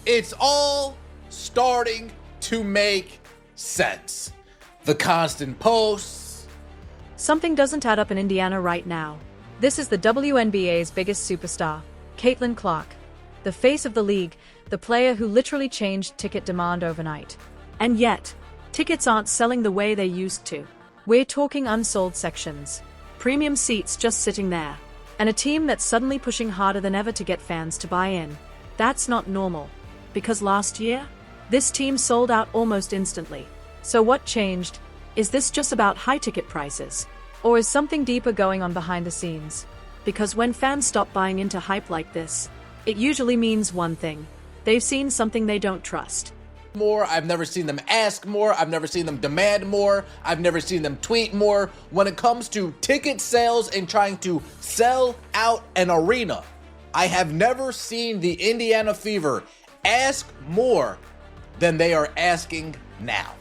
It's all starting to make sense. The constant posts. Something doesn't add up in Indiana right now. This is the WNBA's biggest superstar, Caitlin Clark, the face of the league, the player who literally changed ticket demand overnight. And yet, tickets aren't selling the way they used to. We're talking unsold sections, premium seats just sitting there, and a team that's suddenly pushing harder than ever to get fans to buy in. That's not normal, because last year, this team sold out almost instantly. So what changed? Is this just about high ticket prices? Or is something deeper going on behind the scenes? Because when fans stop buying into hype like this, it usually means one thing. They've seen something they don't trust. More. I've never seen them ask more. I've never seen them demand more. I've never seen them tweet more. When it comes to ticket sales and trying to sell out an arena, I have never seen the Indiana Fever ask more than they are asking now.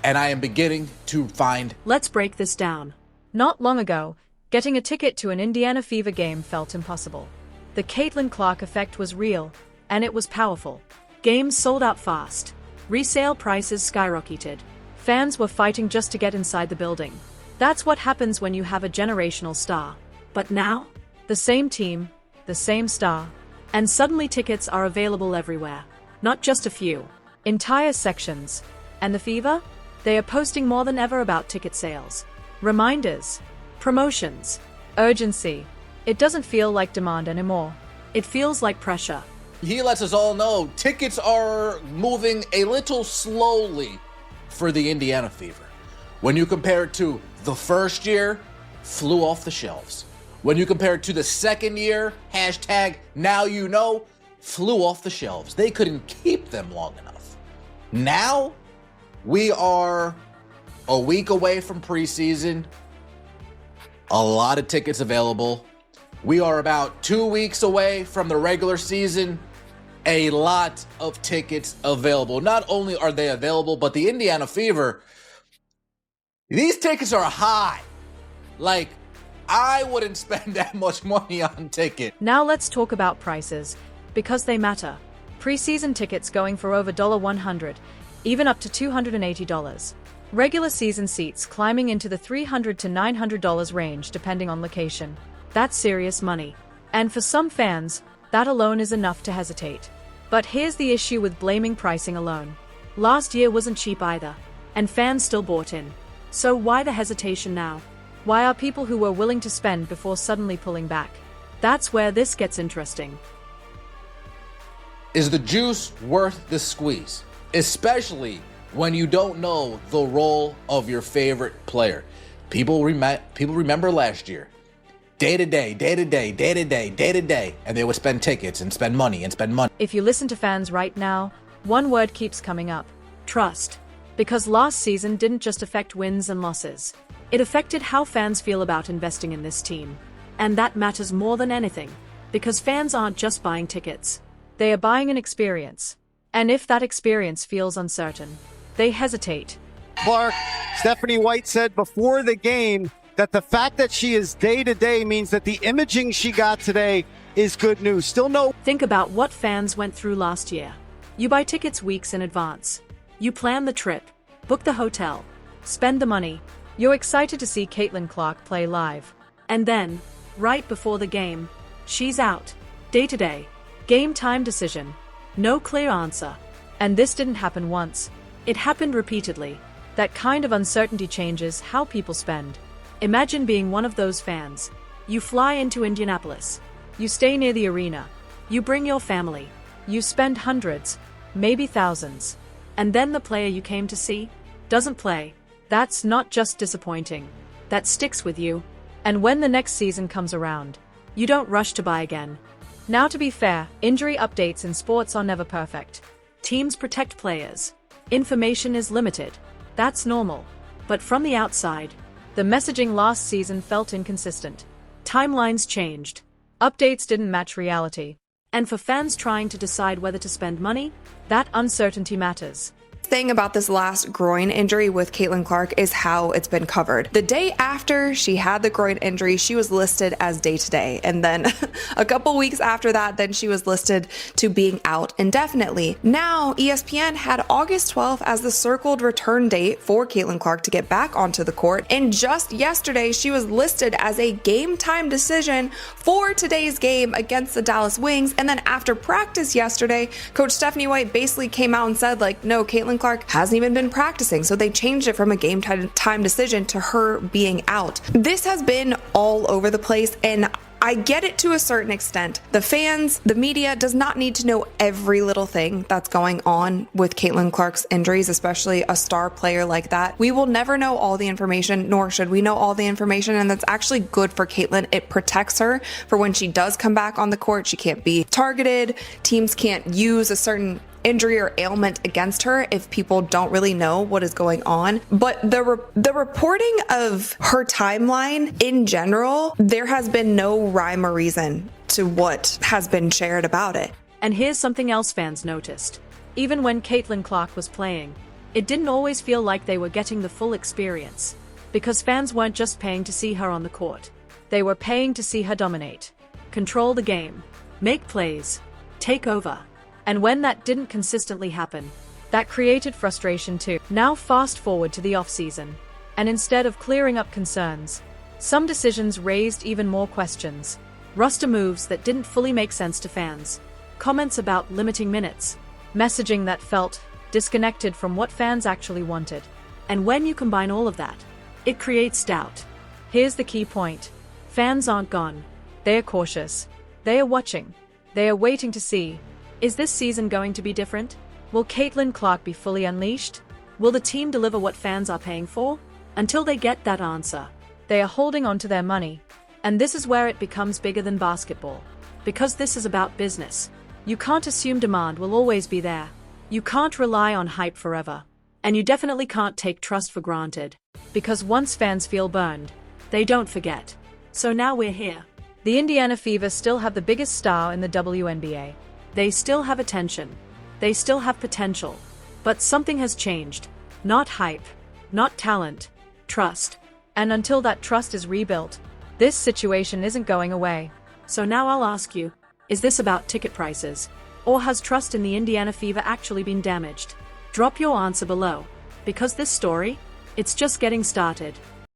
And I am beginning to find... Let's break this down. Not long ago, getting a ticket to an Indiana Fever game felt impossible. The Caitlin Clark effect was real, and it was powerful. Games sold out fast. Resale prices skyrocketed. Fans were fighting just to get inside the building. That's what happens when you have a generational star. But now, the same team, the same star, and suddenly tickets are available everywhere. Not just a few. Entire sections. And the Fever? They are posting more than ever about ticket sales. Reminders. Promotions. Urgency. It doesn't feel like demand anymore. It feels like pressure. He lets us all know tickets are moving a little slowly for the Indiana Fever. When you compare it to the first year, flew off the shelves. When you compare it to the second year, hashtag now you know, flew off the shelves. They couldn't keep them long enough. Now, we are a week away from preseason. A lot of tickets available. We are about 2 weeks away from the regular season. A lot of tickets available. Not only are they available, but the Indiana Fever, these tickets are high. Like, I wouldn't spend that much money on ticket. Now let's talk about prices, because they matter. Preseason tickets going for over $100, even up to $280. Regular season seats climbing into the $300 to $900 range depending on location. That's serious money. And for some fans, that alone is enough to hesitate. But here's the issue with blaming pricing alone. Last year wasn't cheap either, and fans still bought in. So why the hesitation now? Why are people who were willing to spend before suddenly pulling back? That's where this gets interesting. Is the juice worth the squeeze? Especially when you don't know the role of your favorite player. People remember last year. Day to day, day to day, day to day, day to day, and they would spend tickets and spend money and spend money. If you listen to fans right now, one word keeps coming up: trust. Because last season didn't just affect wins and losses. It affected how fans feel about investing in this team. And that matters more than anything, because fans aren't just buying tickets. They are buying an experience. And if that experience feels uncertain, they hesitate. Clark, Stephanie White said before the game that the fact that she is day-to-day means that the imaging she got today is good news. Still no... Think about what fans went through last year. You buy tickets weeks in advance. You plan the trip, book the hotel, spend the money. You're excited to see Caitlin Clark play live. And then, right before the game, she's out. Day-to-day. Game time decision. No clear answer. And this didn't happen once. It happened repeatedly. That kind of uncertainty changes how people spend. Imagine being one of those fans. You fly into Indianapolis. You stay near the arena. You bring your family. You spend hundreds, maybe thousands. And then the player you came to see doesn't play. That's not just disappointing. That sticks with you. And when the next season comes around, you don't rush to buy again. Now, to be fair, injury updates in sports are never perfect. Teams protect players. Information is limited. That's normal. But from the outside, the messaging last season felt inconsistent. Timelines changed. Updates didn't match reality. And for fans trying to decide whether to spend money, that uncertainty matters. thing about this last groin injury with Caitlin Clark is how it's been covered. The day after she had the groin injury, she was listed as day-to-day. And then a couple weeks after that, then she was listed to being out indefinitely. Now, ESPN had August 12th as the circled return date for Caitlin Clark to get back onto the court. And just yesterday, she was listed as a game time decision for today's game against the Dallas Wings. And then after practice yesterday, Coach Stephanie White basically came out and said, like, no, Caitlin Clark hasn't even been practicing. So they changed it from a game time decision to her being out. This has been all over the place, and I get it to a certain extent. The fans, the media does not need to know every little thing that's going on with Caitlin Clark's injuries, especially a star player like that. We will never know all the information, nor should we know all the information, and that's actually good for Caitlin. It protects her for when she does come back on the court. She can't be targeted. Teams can't use a certain injury or ailment against her if people don't really know what is going on. But the reporting of her timeline in general, there has been no rhyme or reason to what has been shared about it. And here's something else fans noticed. Even when Caitlin Clark was playing, it didn't always feel like they were getting the full experience, because fans weren't just paying to see her on the court. They were paying to see her dominate, control the game, make plays, take over. And when that didn't consistently happen, that created frustration too. Now fast forward to the offseason, and instead of clearing up concerns, some decisions raised even more questions. Roster moves that didn't fully make sense to fans, comments about limiting minutes, messaging that felt disconnected from what fans actually wanted. And when you combine all of that, it creates doubt. Here's the key point. Fans aren't gone. They are cautious. They are watching. They are waiting to see. Is this season going to be different? Will Caitlin Clark be fully unleashed? Will the team deliver what fans are paying for? Until they get that answer, they are holding on to their money. And this is where it becomes bigger than basketball. Because this is about business. You can't assume demand will always be there. You can't rely on hype forever. And you definitely can't take trust for granted. Because once fans feel burned, they don't forget. So now we're here. The Indiana Fever still have the biggest star in the WNBA. They still have attention. They still have potential. But something has changed. Not hype. Not talent. Trust. And until that trust is rebuilt, this situation isn't going away. So now I'll ask you, is this about ticket prices? Or has trust in the Indiana Fever actually been damaged? Drop your answer below. Because this story, it's just getting started.